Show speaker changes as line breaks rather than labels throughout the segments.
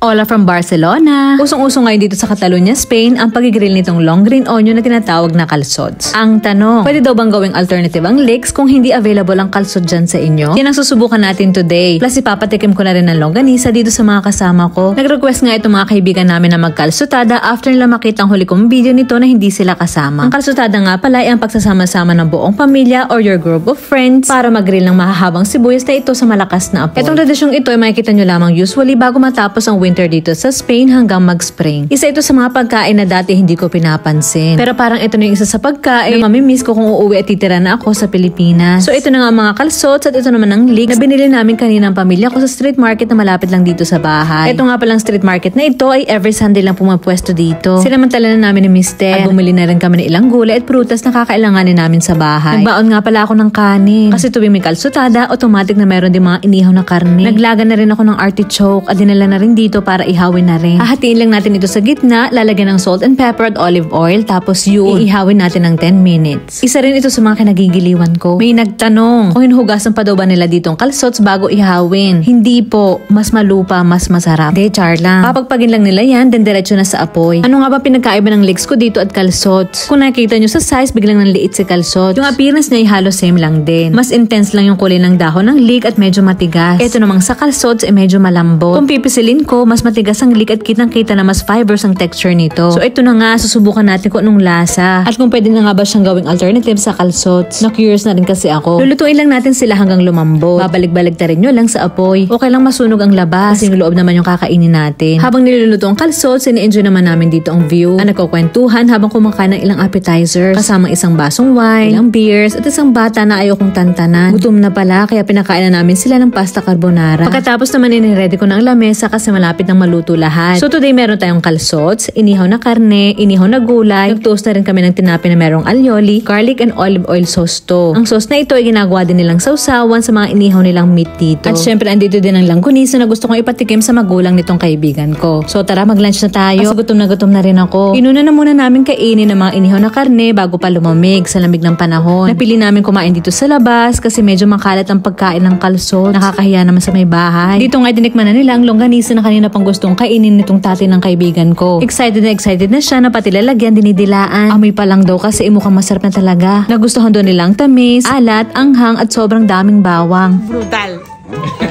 Hola from Barcelona! Usong-uso ngayon dito sa Catalonia, Spain ang pag-grill nitong long green onion na tinatawag na calçots. Ang tanong, pwede daw bang gawing alternative ang leeks kung hindi available ang calçot dyan sa inyo? Yan ang susubukan natin today. Plus ipapatikim ko na rin ng longganisa dito sa mga kasama ko. Nag-request nga itong mga kaibigan namin na magkalsotada after nila makita ang huli kong video nito na hindi sila kasama. Ang kalsotada nga pala ay ang pagsasama-sama ng buong pamilya or your group of friends para mag-grill ng mahahabang sibuyas na ito sa malakas na apoy. Itong tradisyong ito ay makikita nyo lamang usually bago matapos ang winter dito sa Spain hanggang mag-spring. Isa ito sa mga pagkain na dati hindi ko pinapansin. Pero parang ito na yung isa sa pagkain na mamimiss ko kung uuwi at titira na ako sa Pilipinas. So ito na nga mga calçots at ito naman ang leeks na binili namin kanina ng pamilya ko sa street market na malapit lang dito sa bahay. Ito nga palang street market na ito ay every Sunday lang pumapwesto dito. Sinamantala na namin ni Mister at bumili na rin kami ng ilang gulay at prutas na kakailanganin namin sa bahay. Nagbaon nga pala ako ng kanin. Kasi tuwing may calçotada, automatic na meron din mga inihaw na karne. Naglaga na rin ako ng artichoke at dinala na rin dito para ihawin na rin. Hahatiin lang natin ito sa gitna, lalagyan ng salt and pepper at olive oil, tapos yun, iihawin natin ng 10 minutes. Isa rin ito sa mga kinagigiliwan ko. May nagtanong kung hinuhugasan pa daw ba nila dito ang calçots bago ihawin. Hindi po, mas malupa, mas masarap. De, char lang. Papagpagin lang nila yan, then diretso na sa apoy. Ano nga ba pinagkaiba ng leeks ko dito at calçots? Kung nakikita nyo sa size, biglang nanliit si calçots. Yung appearance niya ay halos same lang din. Mas intense lang yung kulay ng dahon ng leek at medyo matigas. Ito namang sa calçots ay medyo malambot. Kung pipisilin ko, mas matigas ang leek at kitang-kita na mas fibers ang texture nito. So ito na nga, susubukan natin kung anong lasa. At kung pwede na nga ba siyang gawing alternative sa calçots. Na-curious na rin kasi ako. Lulutuin lang natin sila hanggang lumambot. Babalik-balik ta rin nyo lang sa apoy. Okay lang masunog ang labas. Kasi yung loob naman yung kakainin natin. Habang niluluto ang calçots, ini-enjoy naman namin dito ang view. Nagkukwentuhan habang kumakain ng ilang appetizers. Kasamang isang basong wine, ilang beers, at isang bata na ayaw kong tantanan. Gutom na pala, kaya pinakain na namin sila ng pasta carbonara. Pagkatapos naman iniredy ko na ang lamesa kasi malapit nang maluto lahat. So today meron tayong calçots, inihaw na karne, inihaw na gulay. Nag-toast na rin kami ng tinapay na merong alioli, garlic and olive oil sauce to. Ang sauce na ito ay ginagawa din nilang sausawan sa mga inihaw nilang meat dito. At syempre andito din ang langganisa na gusto kong ipatikim sa magulang nitong kaibigan ko. So tara, mag-lunch na tayo. Kasi gutom na rin ako. Inuna na muna namin kainin ng mga inihaw na karne bago pa lumamig sa lamig ng panahon. Napili namin kumain dito sa labas kasi medyo makalat ang pagkain ng calçots. Nakakahiya naman sa may bahay. Dito nga dinikman na nila ang longganisa na kanina pang gustong kainin nitong tatay ng kaibigan ko. Excited na siya na pati lalagyan dinidilaan. Amoy pa lang daw kasi mukhang masarap na talaga. Nagustuhan doon nilang tamis, alat, anghang at sobrang daming bawang. Brutal!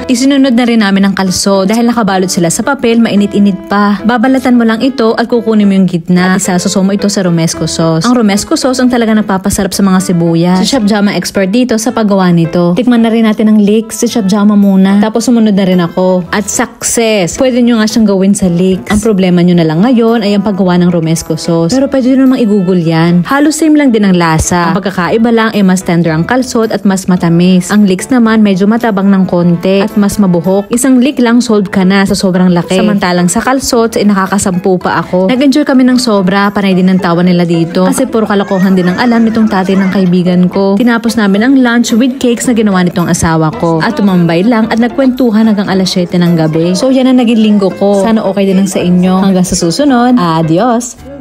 Isinunod na rin namin ang calçots dahil nakabalot sila sa papel, mainit-init pa. Babalatan mo lang ito at kukunin mo yung gitna at isasuso mo ito sa romesco sauce. Ang romesco sauce ang talaga nagpapasarap sa mga sibuyas. Si Chef Jama expert dito sa paggawa nito. Tikman na rin natin ang leeks. Si Chef Jama muna. Tapos sumunod na rin ako. At success! Pwede nyo nga siyang gawin sa leeks. Ang problema nyo na lang ngayon ay ang paggawa ng romesco sauce. Pero pwede nyo namang i-google yan. Halos same lang din ang lasa. Ang pagkakaiba lang ay mas tender ang calçots at mas matamis. Ang leeks naman medyo matabang ng konti at mas mabuhok. Isang leek lang sold ka na sa sobrang laki. Samantalang sa calçots ay nakakasampu pa ako. Nag-enjoy kami ng sobra, panay din ng tawa nila dito. Kasi puro kalokohan din ang alam nitong tatay ng kaibigan ko. Tinapos namin ang lunch with cakes na ginawa nitong asawa ko. At tumambay lang at nagkwentuhan hanggang alas 7 ng gabi. So yan ang naging linggo ko. Sana okay din ang sa inyo. Hanggang sa susunod. Adios!